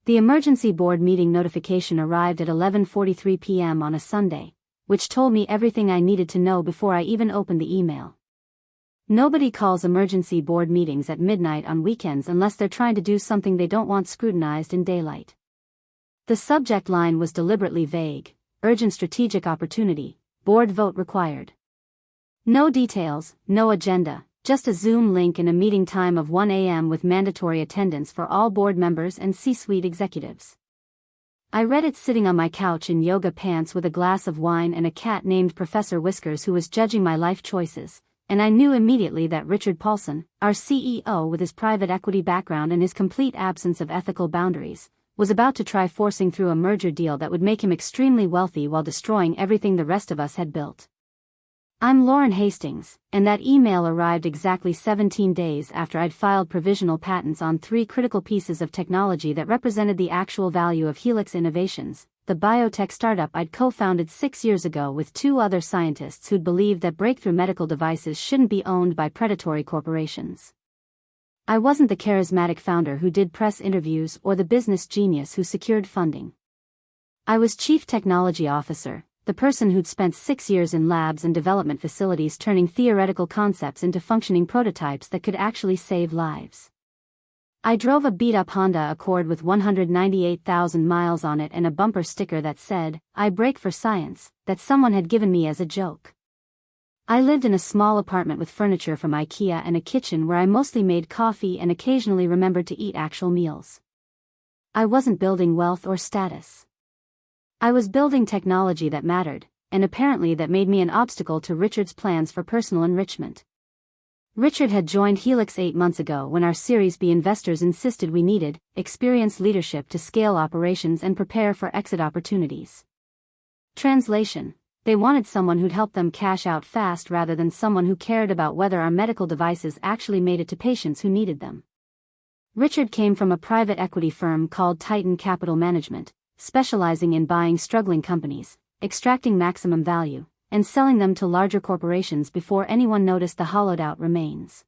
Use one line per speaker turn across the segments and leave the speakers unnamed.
The emergency board meeting notification arrived at 11:43 p.m. on a Sunday, which told me everything I needed to know before I even opened the email. Nobody calls emergency board meetings at midnight on weekends unless they're trying to do something they don't want scrutinized in daylight. The subject line was deliberately vague: urgent strategic opportunity, board vote required. No details, no agenda, just a Zoom link and a meeting time of 1 a.m. with mandatory attendance for all board members and C-suite executives. I read it sitting on my couch in yoga pants with a glass of wine and a cat named Professor Whiskers who was judging my life choices, and I knew immediately that Richard Paulson, our CEO with his private equity background and his complete absence of ethical boundaries, was about to try forcing through a merger deal that would make him extremely wealthy while destroying everything the rest of us had built. I'm Lauren Hastings, and that email arrived exactly 17 days after I'd filed provisional patents on 3 critical pieces of technology that represented the actual value of Helix Innovations, the biotech startup I'd co-founded 6 years ago with 2 other scientists who'd believed that breakthrough medical devices shouldn't be owned by predatory corporations. I wasn't the charismatic founder who did press interviews or the business genius who secured funding. I was Chief Technology Officer, the person who'd spent 6 years in labs and development facilities turning theoretical concepts into functioning prototypes that could actually save lives. I drove a beat-up Honda Accord with 198,000 miles on it and a bumper sticker that said, "I break for science," that someone had given me as a joke. I lived in a small apartment with furniture from IKEA and a kitchen where I mostly made coffee and occasionally remembered to eat actual meals. I wasn't building wealth or status. I was building technology that mattered, and apparently that made me an obstacle to Richard's plans for personal enrichment. Richard had joined Helix 8 months ago when our Series B investors insisted we needed experienced leadership to scale operations and prepare for exit opportunities. Translation: they wanted someone who'd help them cash out fast rather than someone who cared about whether our medical devices actually made it to patients who needed them. Richard came from a private equity firm called Titan Capital Management, specializing in buying struggling companies, extracting maximum value, and selling them to larger corporations before anyone noticed the hollowed-out remains.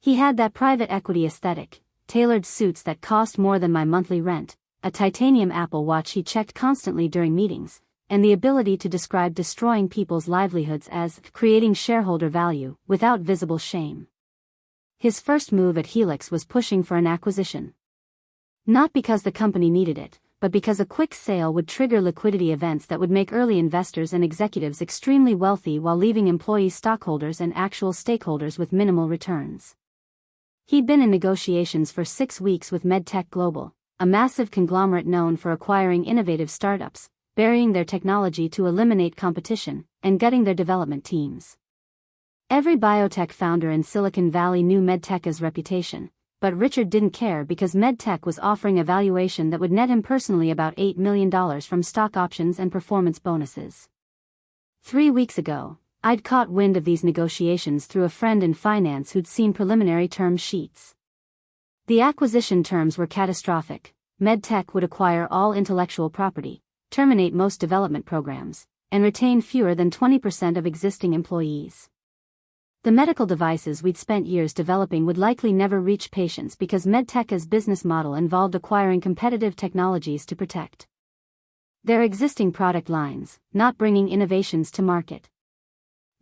He had that private equity aesthetic, tailored suits that cost more than my monthly rent, a titanium Apple Watch he checked constantly during meetings, and the ability to describe destroying people's livelihoods as creating shareholder value without visible shame. His first move at Helix was pushing for an acquisition. Not because the company needed it, but because a quick sale would trigger liquidity events that would make early investors and executives extremely wealthy while leaving employee stockholders and actual stakeholders with minimal returns. He'd been in negotiations for 6 weeks with MedTech Global, a massive conglomerate known for acquiring innovative startups, burying their technology to eliminate competition, and gutting their development teams. Every biotech founder in Silicon Valley knew MedTech's reputation, but Richard didn't care because MedTech was offering a valuation that would net him personally about $8 million from stock options and performance bonuses. 3 weeks ago, I'd caught wind of these negotiations through a friend in finance who'd seen preliminary term sheets. The acquisition terms were catastrophic. MedTech would acquire all intellectual property, terminate most development programs, and retain fewer than 20% of existing employees. The medical devices we'd spent years developing would likely never reach patients because MedTech's business model involved acquiring competitive technologies to protect their existing product lines, not bringing innovations to market.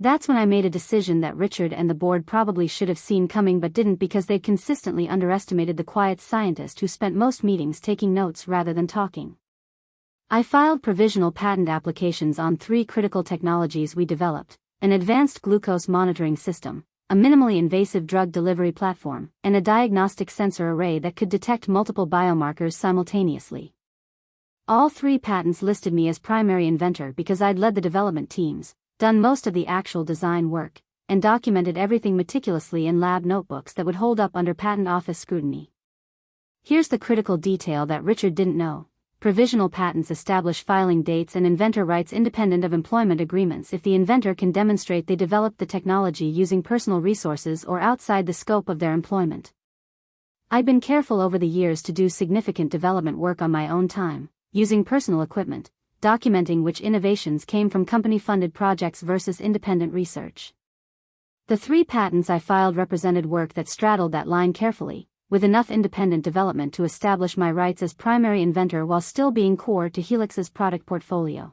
That's when I made a decision that Richard and the board probably should have seen coming but didn't because they'd consistently underestimated the quiet scientist who spent most meetings taking notes rather than talking. I filed provisional patent applications on 3 critical technologies we developed: an advanced glucose monitoring system, a minimally invasive drug delivery platform, and a diagnostic sensor array that could detect multiple biomarkers simultaneously. All 3 patents listed me as primary inventor because I'd led the development teams, done most of the actual design work, and documented everything meticulously in lab notebooks that would hold up under patent office scrutiny. Here's the critical detail that Richard didn't know. Provisional patents establish filing dates and inventor rights independent of employment agreements if the inventor can demonstrate they developed the technology using personal resources or outside the scope of their employment. I'd been careful over the years to do significant development work on my own time, using personal equipment, documenting which innovations came from company-funded projects versus independent research. The 3 patents I filed represented work that straddled that line carefully, with enough independent development to establish my rights as primary inventor while still being core to Helix's product portfolio.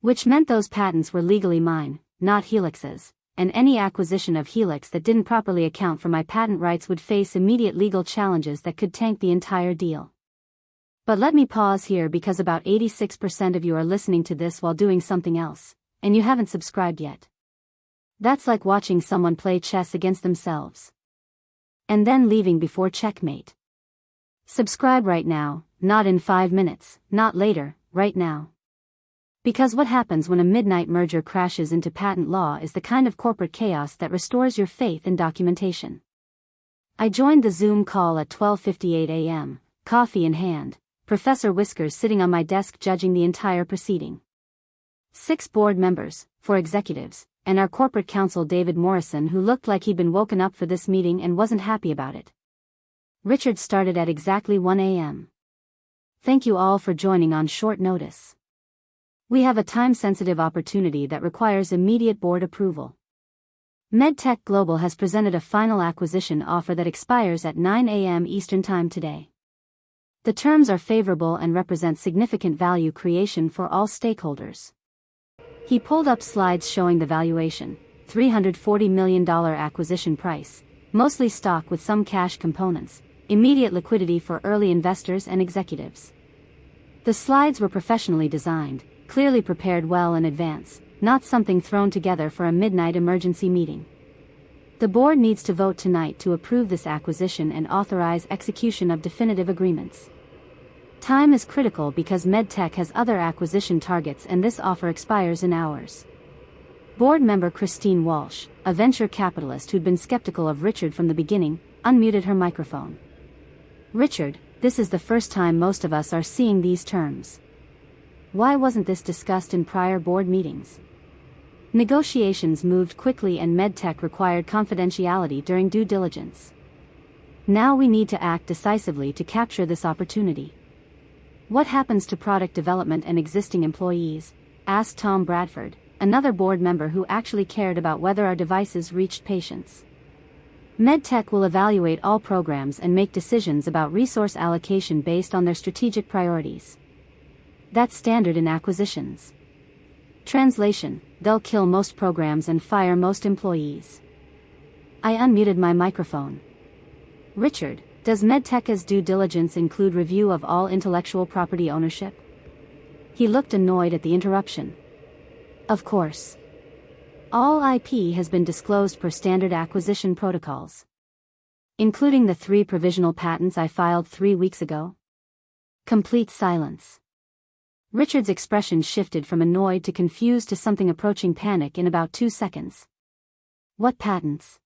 Which meant those patents were legally mine, not Helix's, and any acquisition of Helix that didn't properly account for my patent rights would face immediate legal challenges that could tank the entire deal. But let me pause here because about 86% of you are listening to this while doing something else, and you haven't subscribed yet. That's like watching someone play chess against themselves. And then leaving before checkmate. Subscribe right now, not in 5 minutes, not later, right now. Because what happens when a midnight merger crashes into patent law is the kind of corporate chaos that restores your faith in documentation. I joined the Zoom call at 12:58 a.m., coffee in hand, Professor Whiskers sitting on my desk judging the entire proceeding. 6 board members, 4 executives, and our corporate counsel David Morrison, who looked like he'd been woken up for this meeting and wasn't happy about it. Richard started at exactly 1 a.m. Thank you all for joining on short notice. We have a time-sensitive opportunity that requires immediate board approval. MedTech Global has presented a final acquisition offer that expires at 9 a.m. Eastern Time today. The terms are favorable and represent significant value creation for all stakeholders. He pulled up slides showing the valuation, $340 million acquisition price, mostly stock with some cash components, immediate liquidity for early investors and executives. The slides were professionally designed, clearly prepared well in advance, not something thrown together for a midnight emergency meeting. The board needs to vote tonight to approve this acquisition and authorize execution of definitive agreements. Time is critical because MedTech has other acquisition targets and this offer expires in hours. Board member Christine Walsh, a venture capitalist who'd been skeptical of Richard from the beginning, unmuted her microphone. Richard, this is the first time most of us are seeing these terms. Why wasn't this discussed in prior board meetings? Negotiations moved quickly and MedTech required confidentiality during due diligence. Now we need to act decisively to capture this opportunity. What happens to product development and existing employees? Asked Tom Bradford, another board member who actually cared about whether our devices reached patients. MedTech will evaluate all programs and make decisions about resource allocation based on their strategic priorities. That's standard in acquisitions. Translation: they'll kill most programs and fire most employees. I unmuted my microphone. Richard, does MedTech's due diligence include review of all intellectual property ownership? He looked annoyed at the interruption. Of course. All IP has been disclosed per standard acquisition protocols. Including the 3 provisional patents I filed 3 weeks ago. Complete silence. Richard's expression shifted from annoyed to confused to something approaching panic in about 2 seconds. What patents?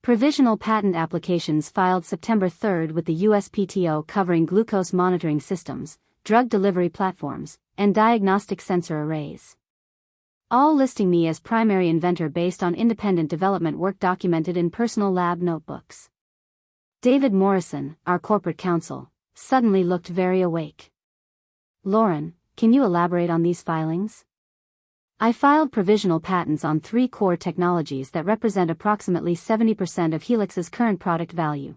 Provisional patent applications filed September 3 with the USPTO covering glucose monitoring systems, drug delivery platforms, and diagnostic sensor arrays. All listing me as primary inventor based on independent development work documented in personal lab notebooks. David Morrison, our corporate counsel, suddenly looked very awake. Lauren, can you elaborate on these filings? I filed provisional patents on 3 core technologies that represent approximately 70% of Helix's current product value.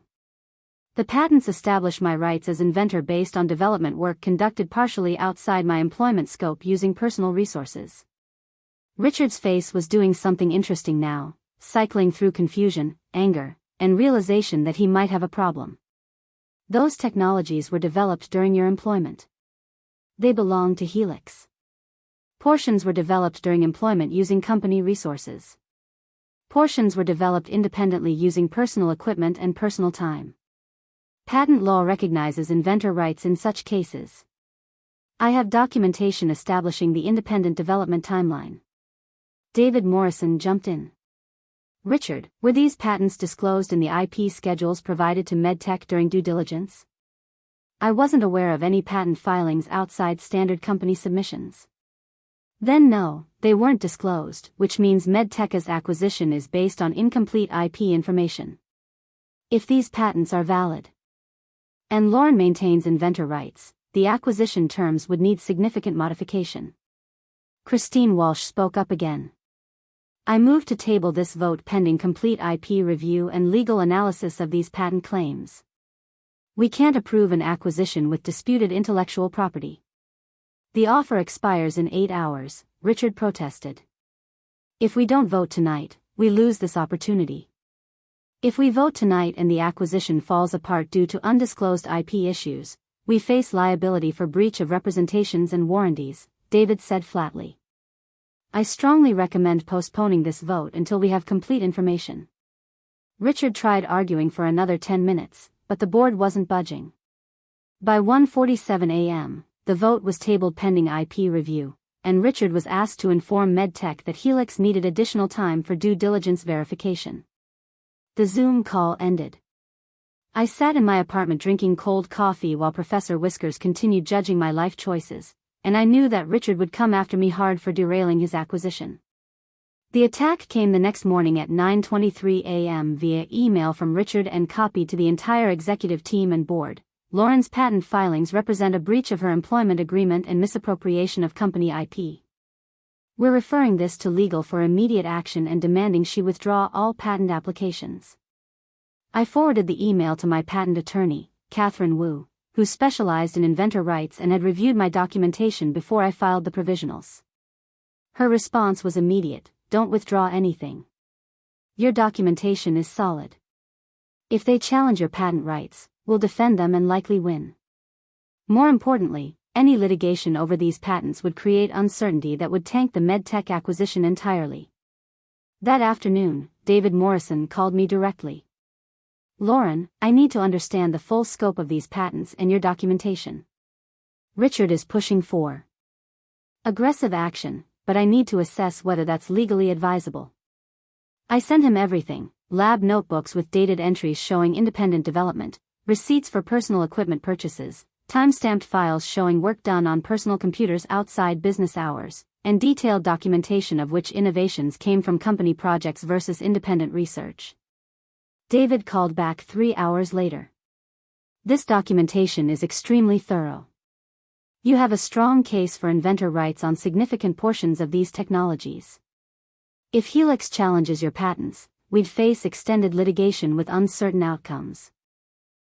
The patents establish my rights as inventor based on development work conducted partially outside my employment scope using personal resources. Richard's face was doing something interesting now, cycling through confusion, anger, and realization that he might have a problem. Those technologies were developed during your employment. They belong to Helix. Portions were developed during employment using company resources. Portions were developed independently using personal equipment and personal time. Patent law recognizes inventor rights in such cases. I have documentation establishing the independent development timeline. David Morrison jumped in. Richard, were these patents disclosed in the IP schedules provided to MedTech during due diligence? I wasn't aware of any patent filings outside standard company submissions. Then no, they weren't disclosed, which means MedTech's acquisition is based on incomplete IP information. If these patents are valid, and Lauren maintains inventor rights, the acquisition terms would need significant modification. Christine Walsh spoke up again. I move to table this vote pending complete IP review and legal analysis of these patent claims. We can't approve an acquisition with disputed intellectual property. The offer expires in 8 hours, Richard protested. If we don't vote tonight, we lose this opportunity. If we vote tonight and the acquisition falls apart due to undisclosed IP issues, we face liability for breach of representations and warranties, David said flatly. I strongly recommend postponing this vote until we have complete information. Richard tried arguing for another 10 minutes, but the board wasn't budging. By 1:47 a.m., the vote was tabled pending IP review, and Richard was asked to inform MedTech that Helix needed additional time for due diligence verification. The Zoom call ended. I sat in my apartment drinking cold coffee while Professor Whiskers continued judging my life choices, and I knew that Richard would come after me hard for derailing his acquisition. The attack came the next morning at 9:23 a.m. via email from Richard and copied to the entire executive team and board. Lauren's patent filings represent a breach of her employment agreement and misappropriation of company IP. We're referring this to legal for immediate action and demanding she withdraw all patent applications. I forwarded the email to my patent attorney, Catherine Wu, who specialized in inventor rights and had reviewed my documentation before I filed the provisionals. Her response was immediate: don't withdraw anything. Your documentation is solid. If they challenge your patent rights, we'll defend them and likely win. More importantly, any litigation over these patents would create uncertainty that would tank the MedTech acquisition entirely. That afternoon, David Morrison called me directly. Lauren, I need to understand the full scope of these patents and your documentation. Richard is pushing for aggressive action, but I need to assess whether that's legally advisable. I sent him everything: lab notebooks with dated entries showing independent development, receipts for personal equipment purchases, time-stamped files showing work done on personal computers outside business hours, and detailed documentation of which innovations came from company projects versus independent research. David called back 3 hours later. This documentation is extremely thorough. You have a strong case for inventor rights on significant portions of these technologies. If Helix challenges your patents, we'd face extended litigation with uncertain outcomes.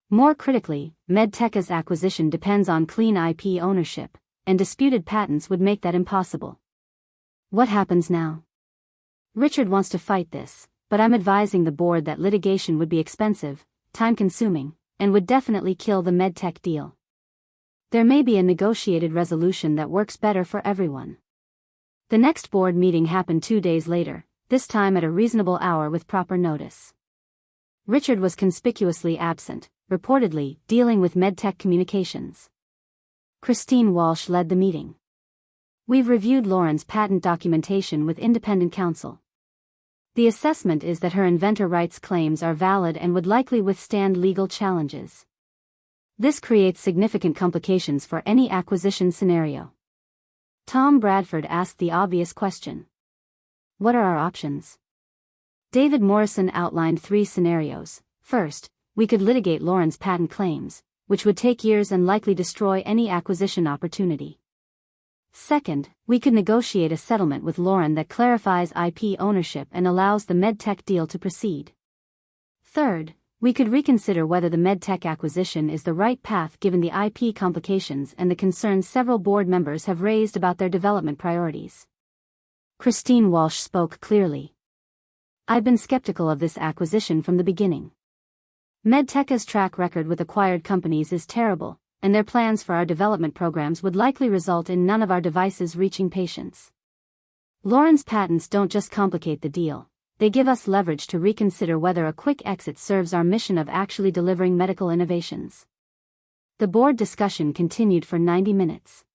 More critically, MedTech's acquisition depends on clean IP ownership, and disputed patents would make that impossible. What happens now? Richard wants to fight this, but I'm advising the board that litigation would be expensive, time-consuming, and would definitely kill the MedTech deal. There may be a negotiated resolution that works better for everyone. The next board meeting happened 2 days later, this time at a reasonable hour with proper notice. Richard was conspicuously absent, reportedly dealing with MedTech communications. Christine Walsh led the meeting. We've reviewed Lauren's patent documentation with independent counsel. The assessment is that her inventor rights claims are valid and would likely withstand legal challenges. This creates significant complications for any acquisition scenario. Tom Bradford asked the obvious question. What are our options? David Morrison outlined 3 scenarios. First, we could litigate Lauren's patent claims, which would take years and likely destroy any acquisition opportunity. Second, we could negotiate a settlement with Lauren that clarifies IP ownership and allows the MedTech deal to proceed. Third, we could reconsider whether the MedTech acquisition is the right path given the IP complications and the concerns several board members have raised about their development priorities. Christine Walsh spoke clearly. I've been skeptical of this acquisition from the beginning. MedTech's track record with acquired companies is terrible, and their plans for our development programs would likely result in none of our devices reaching patients. Lauren's patents don't just complicate the deal, they give us leverage to reconsider whether a quick exit serves our mission of actually delivering medical innovations. The board discussion continued for 90 minutes.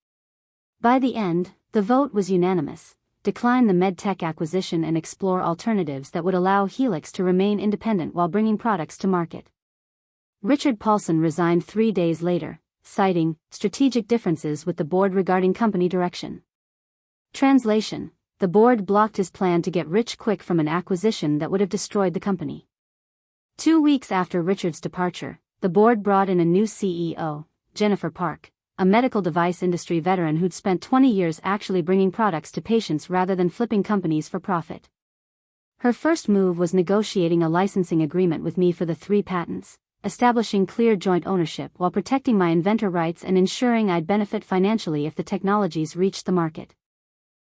By the end, the vote was unanimous: decline the MedTech acquisition and explore alternatives that would allow Helix to remain independent while bringing products to market. Richard Paulson resigned 3 days later, citing strategic differences with the board regarding company direction. Translation: the board blocked his plan to get rich quick from an acquisition that would have destroyed the company. 2 weeks after Richard's departure, the board brought in a new CEO, Jennifer Park, a medical device industry veteran who'd spent 20 years actually bringing products to patients rather than flipping companies for profit. Her first move was negotiating a licensing agreement with me for the 3 patents, establishing clear joint ownership while protecting my inventor rights and ensuring I'd benefit financially if the technologies reached the market.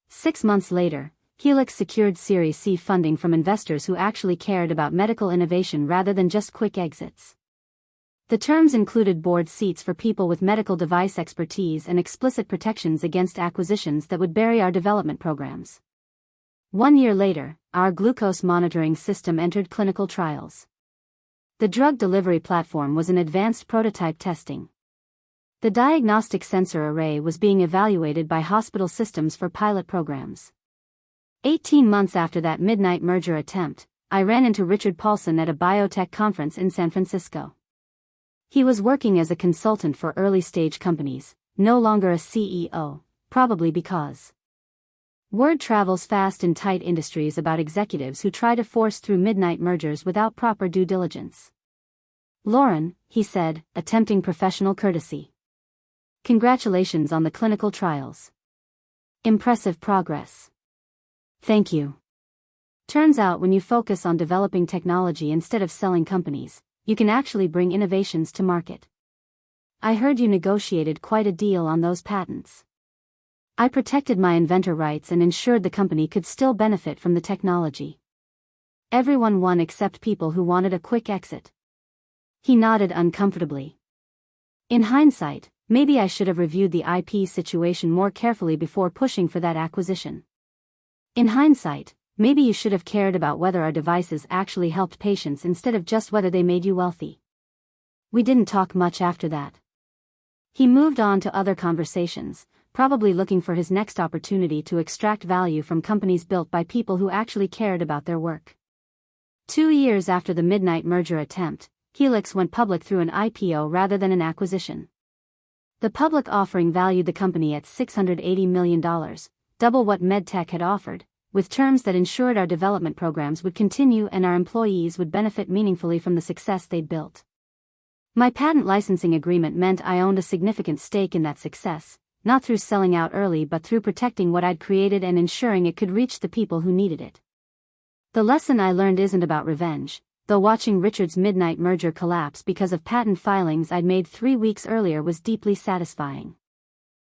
6 months later, Helix secured Series C funding from investors who actually cared about medical innovation rather than just quick exits. The terms included board seats for people with medical device expertise and explicit protections against acquisitions that would bury our development programs. 1 year later, our glucose monitoring system entered clinical trials. The drug delivery platform was in advanced prototype testing. The diagnostic sensor array was being evaluated by hospital systems for pilot programs. 18 months after that midnight merger attempt, I ran into Richard Paulson at a biotech conference in San Francisco. He was working as a consultant for early-stage companies, no longer a CEO, probably because word travels fast in tight industries about executives who try to force through midnight mergers without proper due diligence. "Lauren," he said, attempting professional courtesy. "Congratulations on the clinical trials. Impressive progress." "Thank you." Turns out when you focus on developing technology instead of selling companies, you can actually bring innovations to market. "I heard you negotiated quite a deal on those patents." "I protected my inventor rights and ensured the company could still benefit from the technology." "Everyone won except people who wanted a quick exit." He nodded uncomfortably. "In hindsight, maybe I should have reviewed the IP situation more carefully before pushing for that acquisition. In hindsight, maybe you should have cared about whether our devices actually helped patients instead of just whether they made you wealthy." We didn't talk much after that. He moved on to other conversations, probably looking for his next opportunity to extract value from companies built by people who actually cared about their work. 2 years after the midnight merger attempt, Helix went public through an IPO rather than an acquisition. The public offering valued the company at $680 million, double what MedTech had offered, with terms that ensured our development programs would continue and our employees would benefit meaningfully from the success they'd built. My patent licensing agreement meant I owned a significant stake in that success, not through selling out early but through protecting what I'd created and ensuring it could reach the people who needed it. The lesson I learned isn't about revenge, though watching Richard's midnight merger collapse because of patent filings I'd made 3 weeks earlier was deeply satisfying.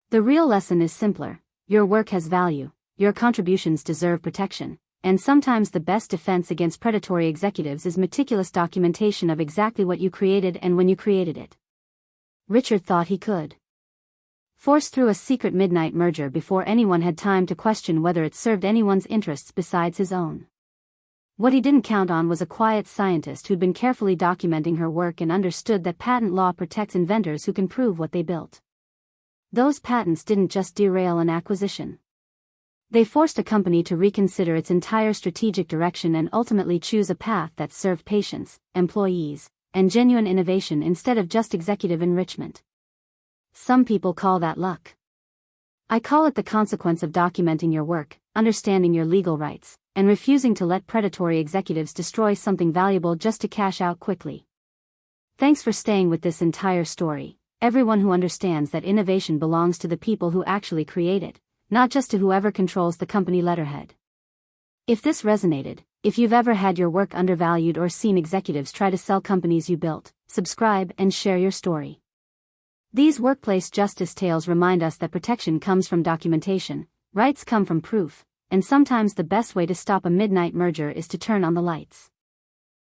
The real lesson is simpler: your work has value, your contributions deserve protection, and sometimes the best defense against predatory executives is meticulous documentation of exactly what you created and when you created it. Richard thought he could force through a secret midnight merger before anyone had time to question whether it served anyone's interests besides his own. What he didn't count on was a quiet scientist who'd been carefully documenting her work and understood that patent law protects inventors who can prove what they built. Those patents didn't just derail an acquisition. They forced a company to reconsider its entire strategic direction and ultimately choose a path that served patients, employees, and genuine innovation instead of just executive enrichment. Some people call that luck. I call it the consequence of documenting your work, understanding your legal rights, and refusing to let predatory executives destroy something valuable just to cash out quickly. Thanks for staying with this entire story, everyone who understands that innovation belongs to the people who actually create it, not just to whoever controls the company letterhead. If this resonated, if you've ever had your work undervalued or seen executives try to sell companies you built, subscribe and share your story. These workplace justice tales remind us that protection comes from documentation, rights come from proof, and sometimes the best way to stop a midnight merger is to turn on the lights.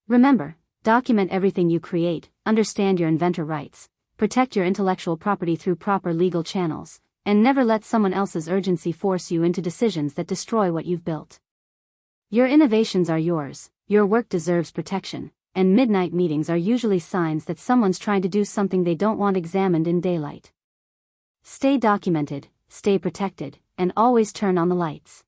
Remember, document everything you create, understand your inventor rights, protect your intellectual property through proper legal channels, and never let someone else's urgency force you into decisions that destroy what you've built. Your innovations are yours, your work deserves protection, and midnight meetings are usually signs that someone's trying to do something they don't want examined in daylight. Stay documented, stay protected, and always turn on the lights.